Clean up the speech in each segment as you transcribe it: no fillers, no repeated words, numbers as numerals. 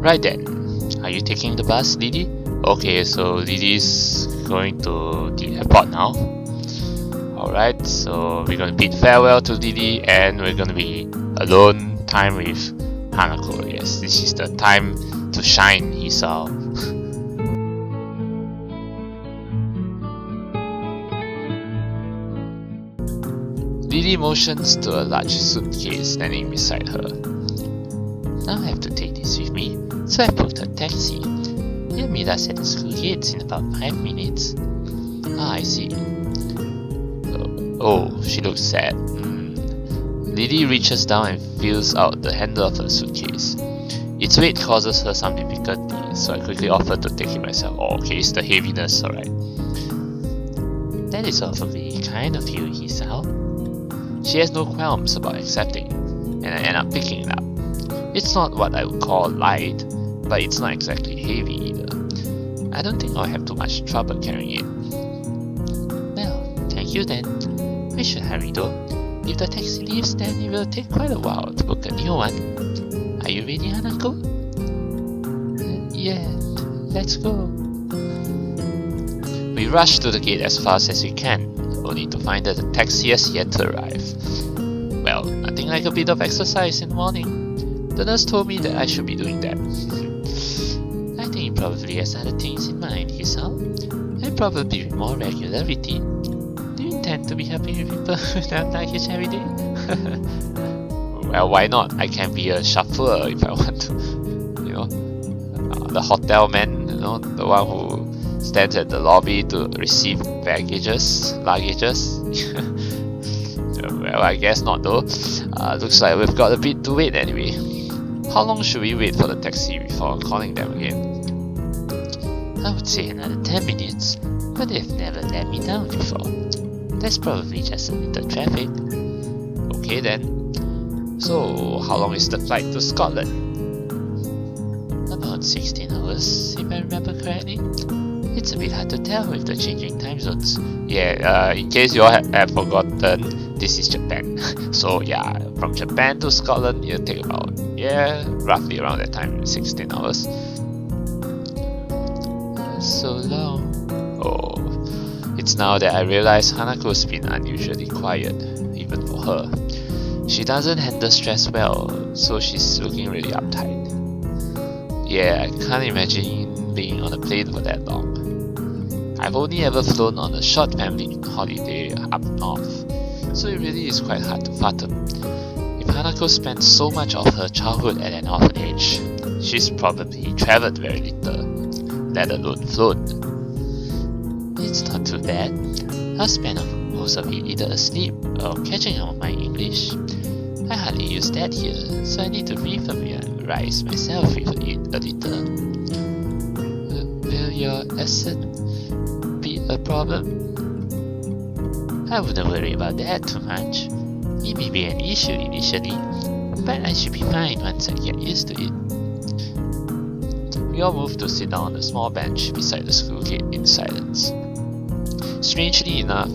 Right then, are you taking the bus, Lily? Okay, so Lily's going to the airport now. Alright, so we're gonna bid farewell to Lily and we're gonna be alone time with Hanako. Yes, this is the time to shine, Hisao. Lily motions to a large suitcase standing beside her. Now I have to take this with me, so I booked a taxi. He'll meet us at the school gates in about 5 minutes. Ah, I see. Oh, she looks sad. Lily reaches down and feels out the handle of her suitcase. Its weight causes her some difficulty, so I quickly offer to take it myself. Oh, okay, it's the heaviness, alright. That is awfully kind of you, Hisao. She has no qualms about accepting, and I end up picking it up. It's not what I would call light, but it's not exactly heavy either. I don't think I'll have too much trouble carrying it. Well, thank you then. We should hurry though. If the taxi leaves, then it will take quite a while to book a new one. Are you ready, Hanako? Yeah, let's go. We rush to the gate as fast as we can, only to find that the taxi has yet to arrive. Well, nothing like a bit of exercise in the morning. The nurse told me that I should be doing that. I think he probably has other things in mind, Hisao. And probably with more regularity. Do you intend to be helping people without luggage every day? Well, why not? I can be a chauffeur if I want to. You know, the hotel man, you know, the one who stands at the lobby to receive luggages. Well, I guess not though. Looks like we've got a bit to wait anyway. How long should we wait for the taxi before calling them again? I would say another 10 minutes, but they've never let me down before. There's probably just a little traffic. Okay then. So, how long is the flight to Scotland? About 16 hours, if I remember correctly. It's a bit hard to tell with the changing time zones. Yeah, in case you all have forgotten, this is Japan. So yeah, from Japan to Scotland, it'll take about, roughly around that time, 16 hours. So long. Oh, it's now that I realize Hanako's been unusually quiet, even for her. She doesn't handle stress well, so she's looking really uptight. Yeah, I can't imagine being on a plane for that long. I've only ever flown on a short family holiday up north, so it really is quite hard to fathom. If Hanako spent so much of her childhood at an orphanage, she's probably travelled very little, let alone flown. It's not too bad. I'll spend most of it either asleep or catching up on my English. I hardly use that here, so I need to refamiliarize myself with it a little. Will your accent be a problem? I wouldn't worry about that too much. It may be an issue initially, but I should be fine once I get used to it. We all moved to sit down on a small bench beside the school gate in silence. Strangely enough,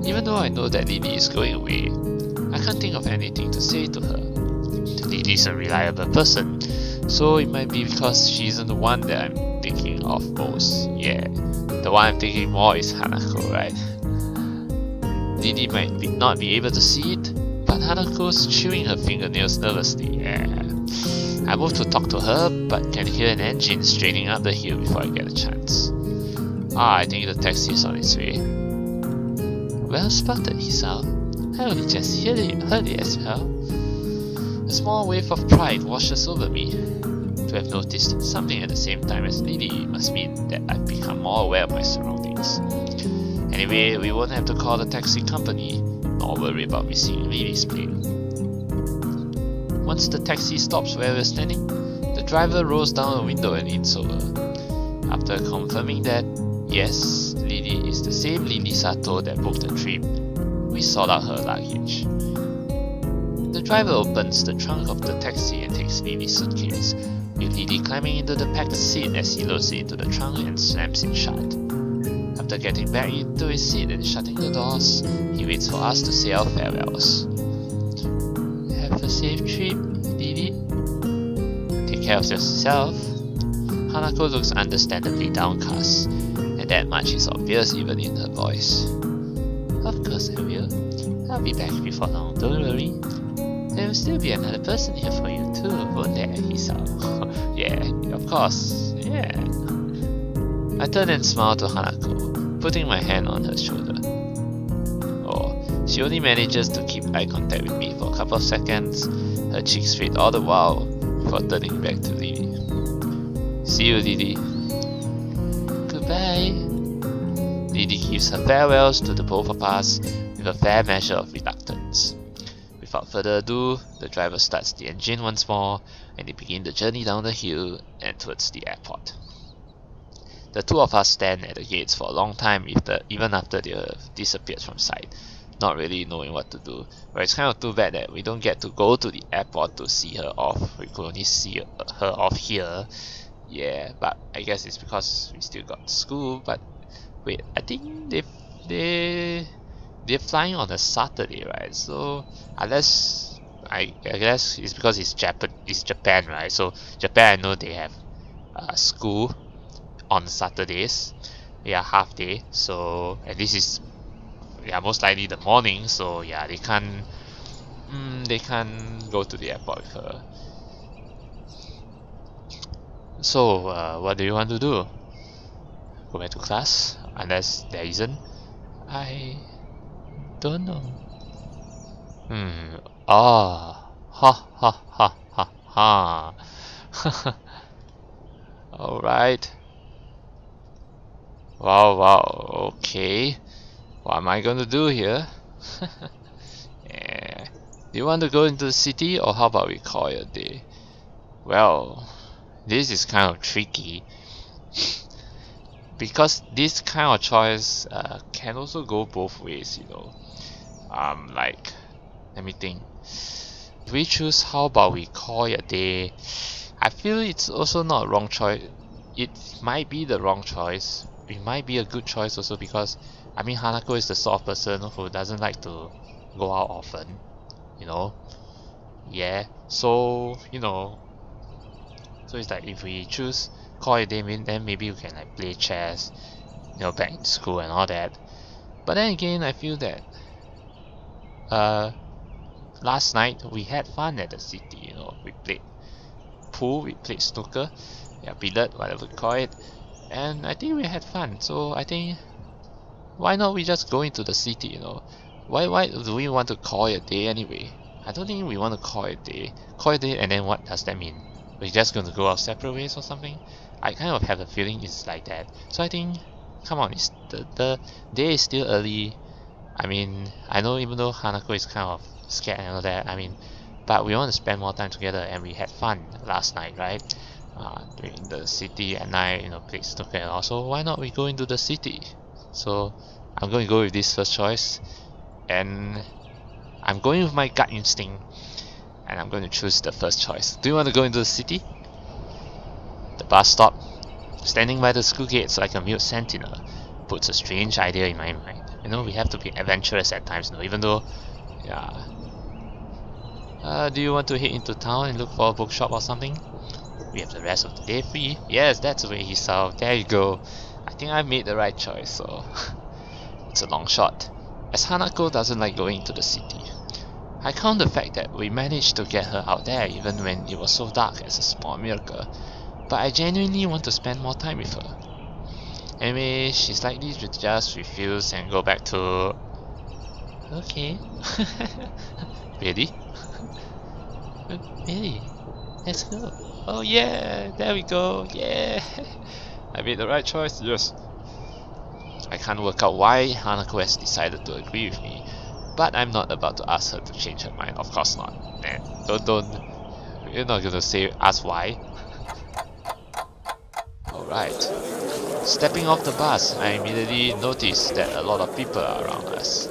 even though I know that Lily is going away, I can't think of anything to say to her. Lily is a reliable person, so it might be because she isn't the one that I'm thinking of most. Yeah, the one I'm thinking more is Hanako, right? Lily might not be able to see it, but Hanako's chewing her fingernails nervously. Yeah. I move to talk to her, but can hear an engine straining up the hill before I get a chance. I think the taxi is on its way. Well spotted, Hisao. I only just heard it as well. A small wave of pride washes over me. To have noticed something at the same time as Lily must mean that I've become more aware of my surroundings. Anyway, we won't have to call the taxi company, nor worry about missing Lily's plane. Once the taxi stops where we're standing, the driver rolls down a window and leans over. After confirming that, yes, Lily is the same Lily Sato that booked the trip, we sort out her luggage. The driver opens the trunk of the taxi and takes Lily's suitcase, with Lily climbing into the packed seat as he loads it into the trunk and slams it shut. After getting back into his seat and shutting the doors, he waits for us to say our farewells. Have a safe trip, Lily. Take care of yourself. Hanako looks understandably downcast, and that much is obvious even in her voice. Of course I will. I'll be back before long, don't worry. There will still be another person here for you too, won't there, Hisao? Yeah, of course, yeah. I turn and smile to Hanako, putting my hand on her shoulder. Oh, she only manages to keep eye contact with me for a couple of seconds, her cheeks straight all the while, before turning back to Lily. See you, Lily. Goodbye. Lily gives her farewells to the both of us with a fair measure of reluctance. Without further ado, the driver starts the engine once more, and they begin the journey down the hill and towards the airport. The two of us stand at the gates for a long time even after they have disappeared from sight, not really knowing what to do. But it's kind of too bad that we don't get to go to the airport to see her off. We could only see her off here. Yeah, but I guess it's because we still got school. But wait, I think they're flying on a Saturday, right? So unless I guess it's because it's Japan, right? So Japan, I know they have school on Saturdays. Yeah, half day. So and this is most likely the morning. So yeah, they can't go to the airport with her. So what do you want to do? Go back to class? Unless there isn't. I don't know. Ah. Ha ha ha ha ha. Alright. Wow, okay. What am I gonna do here? Yeah. Do you want to go into the city, or how about we call it a day? Well, this is kind of tricky. Because this kind of choice can also go both ways, you know. Like, let me think. If we choose how about we call it a day, I feel it's also not a wrong choice. It might be the wrong choice. It might be a good choice also, because I mean Hanako is the sort of person who doesn't like to go out often, you know. Yeah, so you know, so it's like if we choose call it a day, then maybe we can like play chess, you know, back in school and all that. But then again, I feel that last night we had fun at the city, you know. We played pool, we played snooker, yeah, billiard, whatever you call it, and I think we had fun. So I think why not we just go into the city, you know. Why do we want to call it a day anyway? I don't think we want to call it a day. Call it a day, and then what does that mean? We're just going to go our separate ways or something? I kind of have a feeling it's like that. So I think, come on, it's the day is still early. I mean, I know even though Hanako is kind of scared and all that, I mean, but we want to spend more time together, and we had fun last night, right? In the city at night, you know, played snooker and all. So why not we go into the city? So I'm going to go with this first choice, and I'm going with my gut instinct, and I'm going to choose the first choice. Do you want to go into the city? The bus stop, standing by the school gates like a mute sentinel, puts a strange idea in my mind. You know, we have to be adventurous at times, you know, even though, yeah. Do you want to head into town and look for a bookshop or something? We have the rest of the day free. Yes, that's the way Hisao. There you go. I think I made the right choice, so it's a long shot, as Hanako doesn't like going to the city. I count the fact that we managed to get her out there even when it was so dark as a small miracle, but I genuinely want to spend more time with her. Anyway, she's likely to just refuse and go back to... Okay. Really? Really? Let's go. Oh yeah, there we go, yeah. I made the right choice, yes. I can't work out why Hanako has decided to agree with me, but I'm not about to ask her to change her mind, of course not. Don't, you're not gonna ask why. Alright. Stepping off the bus, I immediately noticed that a lot of people are around us.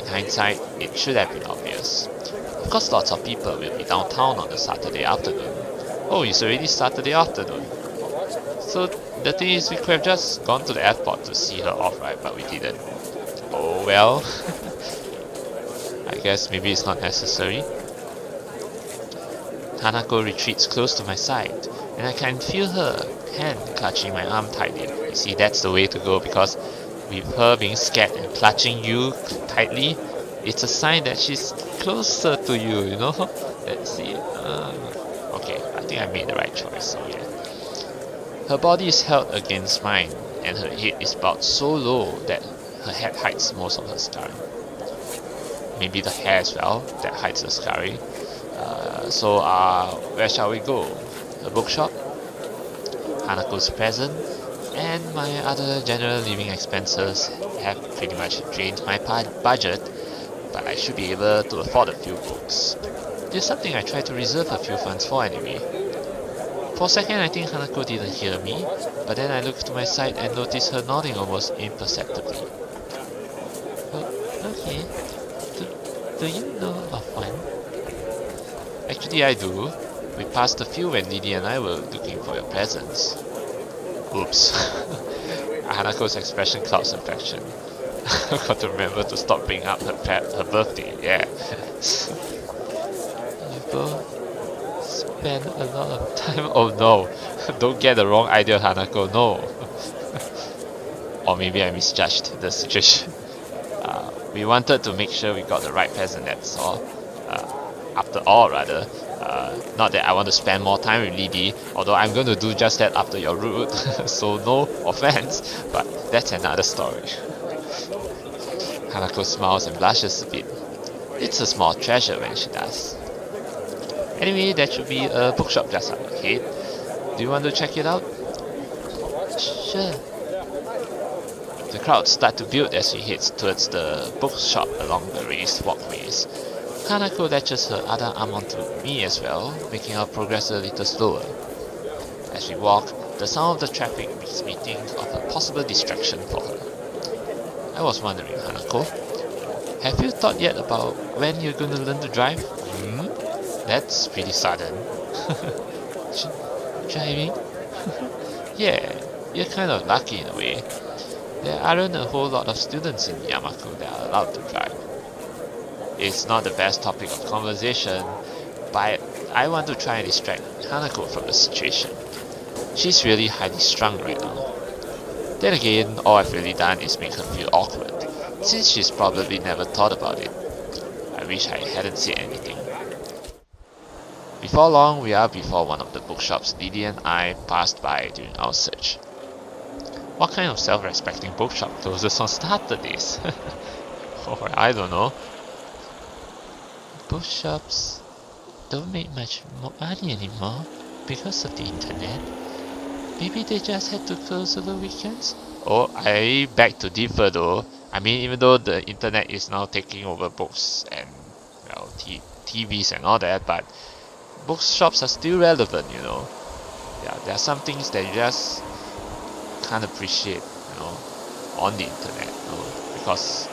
In hindsight, it should have been obvious. Of course lots of people will be downtown on a Saturday afternoon. Oh, it's already Saturday afternoon. So the thing is, we could have just gone to the airport to see her off, right? But we didn't. Oh well. I guess maybe it's not necessary. Hanako retreats close to my side, and I can feel her hand clutching my arm tightly. You see, that's the way to go, because with her being scared and clutching you tightly, it's a sign that she's closer to you, you know? Let's see. Okay, I think I made the right choice, so yeah. Her body is held against mine, and her head is bowed so low that her head hides most of her scarring. Maybe the hair as well, that hides the scarring. So where shall we go? A bookshop? Hanako's present, and my other general living expenses have pretty much drained my budget, but I should be able to afford a few books. This is something I try to reserve a few funds for anyway. For a second I think Hanako didn't hear me, but then I looked to my side and noticed her nodding almost imperceptibly. Oh, okay. Do you know of one? Actually I do. We passed a few when Lily and I were looking for your presents. Oops. Hanako's expression clouds affection. I've got to remember to stop bringing up her birthday, yeah. You both spend a lot of time. Oh no, don't get the wrong idea, Hanako, no. Or maybe I misjudged the situation. We wanted to make sure we got the right present, that's all. After all, rather. Not that I want to spend more time with Lily, although I'm going to do just that after your route, so no offense, but that's another story. Hanako smiles and blushes a bit. It's a small treasure when she does. Anyway, that should be a bookshop just up ahead. Do you want to check it out? Sure. The crowds start to build as we head towards the bookshop along the raised walkways. Hanako latches her other arm onto me as well, making our progress a little slower. As we walk, the sound of the traffic makes me think of a possible distraction for her. I was wondering, Hanako, have you thought yet about when you're going to learn to drive? That's pretty sudden. Driving? Yeah, you're kind of lucky in a way. There aren't a whole lot of students in Yamaku that are allowed to drive. It's not the best topic of conversation, but I want to try and distract Hanako from the situation. She's really highly strung right now. Then again, all I've really done is make her feel awkward, since she's probably never thought about it. I wish I hadn't said anything. Before long, we are before one of the bookshops Lily and I passed by during our search. What kind of self-respecting bookshop closes on Saturdays? Or I don't know. Bookshops don't make much money anymore because of the internet. Maybe they just had to close over weekends? Oh, I beg to differ though. I mean, even though the internet is now taking over books and, well, TVs and all that, but bookshops are still relevant, you know. Yeah, there are some things that you just can't appreciate, you know, on the internet, you know, because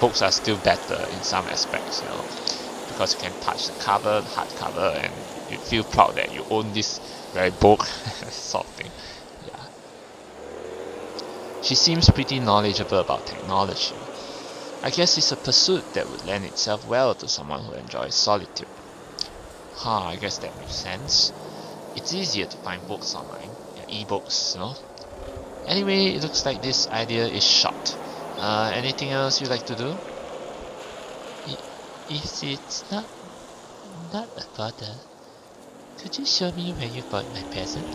books are still better in some aspects, you know, because you can touch the cover, the hardcover, and you feel proud that you own this very book, sort of thing. Yeah. She seems pretty knowledgeable about technology. I guess it's a pursuit that would lend itself well to someone who enjoys solitude. I guess that makes sense. It's easier to find books online, e-books, you know. Anyway, it looks like this idea is shot. Anything else you'd like to do? If it's not a bother, could you show me where you bought my present?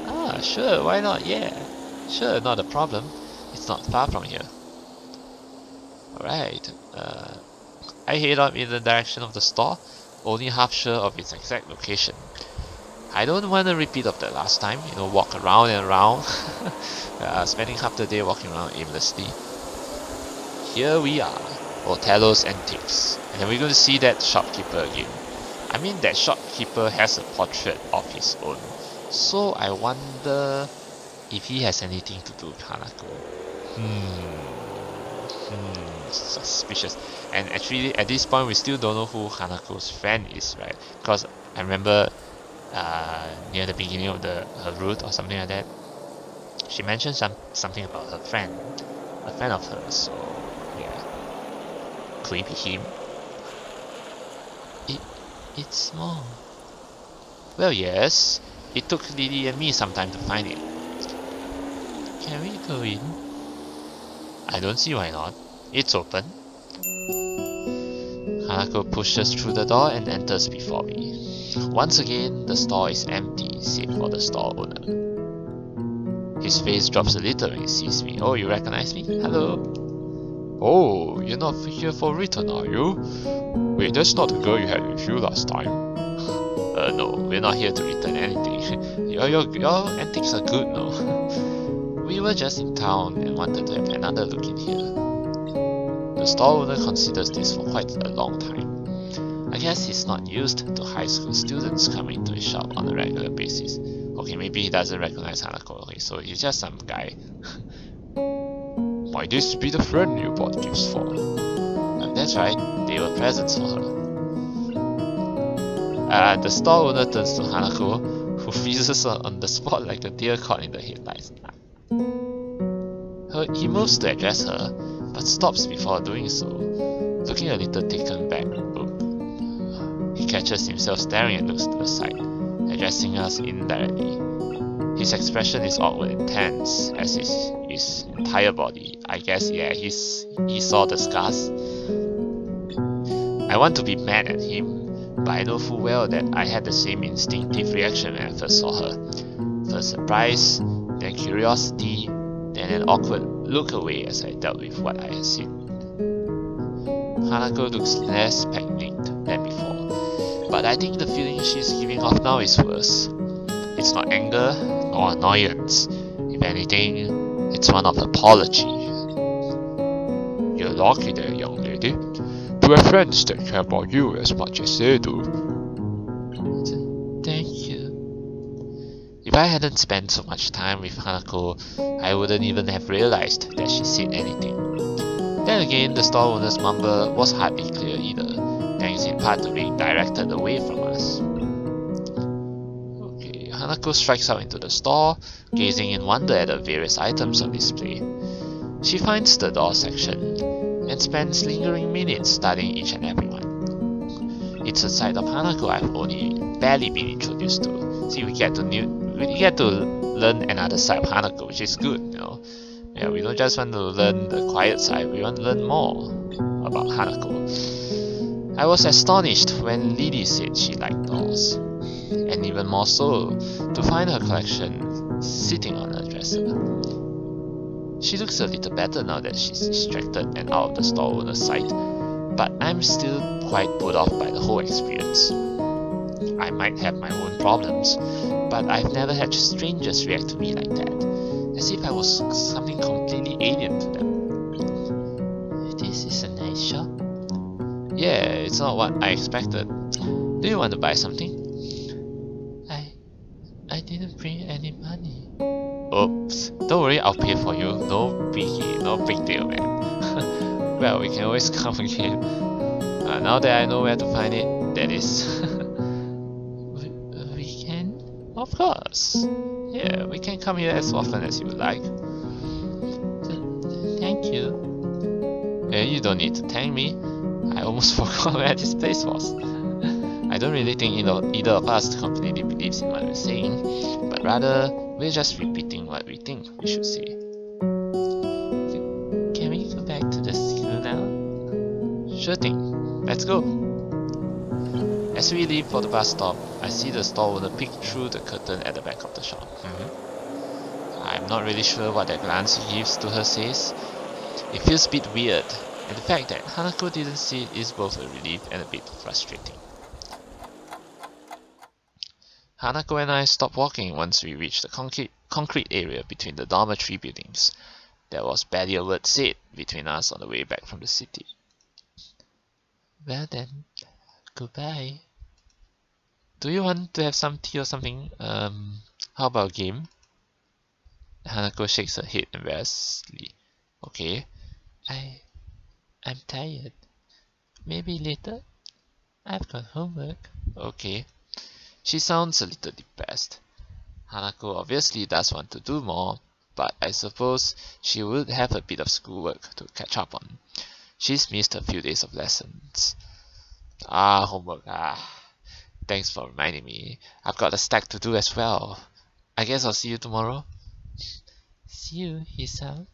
Sure, why not? Yeah, sure, not a problem. It's not far from here. Alright, I head up in the direction of the store, only half sure of its exact location. I don't want a repeat of that last time, you know, walk around and around, spending half the day walking around aimlessly. Here we are, Otello's Antiques, and then we're going to see that shopkeeper again. I mean, that shopkeeper has a portrait of his own, so I wonder if he has anything to do with Hanako. Suspicious. And actually, at this point, we still don't know who Hanako's friend is, right? Because I remember near the beginning of her route or something like that, she mentioned something about her friend, a friend of hers. So yeah, could it be him? It's small. Well, yes. It took Lily and me some time to find it. Can we go in? I don't see why not. It's open. Hanako pushes through the door and enters before me. Once again, the store is empty, save for the store owner. His face drops a little when he sees me. Oh, you recognize me? Hello. Oh, you're not here for return, are you? Wait, that's not the girl you had with you last time. No, we're not here to return anything. Your antiques are good, no? We were just in town and wanted to have another look in here. The store owner considers this for quite a long time. I guess he's not used to high school students coming to his shop on a regular basis. Okay, maybe he doesn't recognize Hanako, okay, so he's just some guy. Might this be the friend you bought gifts for? That's right, they were presents for her. The store owner turns to Hanako, who freezes her on the spot like a deer caught in the headlights. He moves to address her, but stops before doing so, looking a little taken back. He catches himself staring and looks to the side, addressing us indirectly. His expression is awkward and tense, as is his entire body. I guess, yeah, he saw the scars. I want to be mad at him, but I know full well that I had the same instinctive reaction when I first saw her. First surprise, then curiosity, then an awkward look away as I dealt with what I had seen. Hanako looks less panicked than before, but I think the feeling she's giving off now is worse. It's not anger, nor annoyance. If anything, it's one of apology. You're lucky there, young lady, to have friends that care about you as much as they do. Thank you. If I hadn't spent so much time with Hanako, I wouldn't even have realized that she said anything. Then again, the store owner's mumble was hardly clear either, thanks in part to being directed away from us. Okay, Hanako strikes out into the store, gazing in wonder at the various items on display. She finds the door section and spends lingering minutes studying each and every one. It's a side of Hanako I've only barely been introduced to. See, we get to learn another side of Hanako, which is good, you know. Yeah, we don't just want to learn the quiet side, we want to learn more about Hanako. I was astonished when Lily said she liked dolls, and even more so to find her collection sitting on her dresser. She looks a little better now that she's distracted and out of the store owner's sight, but I'm still quite put off by the whole experience. I might have my own problems, but I've never had strangers react to me like that, as if I was something completely alien to them. This is a nice shop. Yeah, it's not what I expected. Do you want to buy something? I didn't bring any money. Oops, don't worry, I'll pay for you. No biggie, no big deal, man. Well, we can always come again. Now that I know where to find it, that is. we can? Of course. Yeah, we can come here as often as you would like. Thank you. You don't need to thank me. I almost forgot where this place was. I don't really think either of us completely believes in what we're saying, but rather we're just repeating what we think we should say. Can we go back to the school now? Sure thing. Let's go. As we leave for the bus stop, I see the store owner peek through the curtain at the back of the shop. I'm not really sure what that glance he gives to her says. It feels a bit weird, and the fact that Hanako didn't see it is both a relief and a bit frustrating. Hanako and I stopped walking once we reached the concrete area between the dormitory buildings. There was barely a word said between us on the way back from the city. Well then, goodbye. Do you want to have some tea or something? How about a game? Hanako shakes her head embarrassedly. Okay. I'm tired. Maybe later? I've got homework. Okay. She sounds a little depressed. Hanako obviously does want to do more, but I suppose she would have a bit of schoolwork to catch up on. She's missed a few days of lessons. Homework. Thanks for reminding me. I've got a stack to do as well. I guess I'll see you tomorrow. See you, Hisao.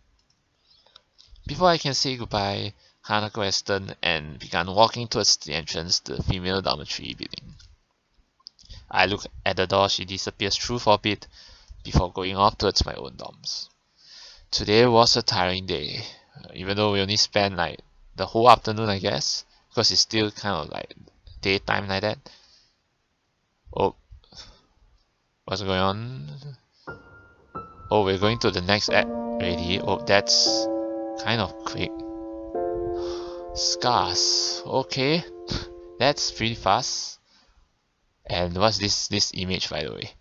Before I can say goodbye, Hanako has turned and begun walking towards the entrance to the female dormitory building. I look at the door she disappears through for a bit before going off towards my own dorms. Today was a tiring day, even though we only spent like the whole afternoon, I guess, because it's still kind of like daytime like that. Oh, what's going on? Oh, we're going to the next act already. Oh, that's kind of quick. Scars. Okay, that's pretty fast. And what's this image, by the way?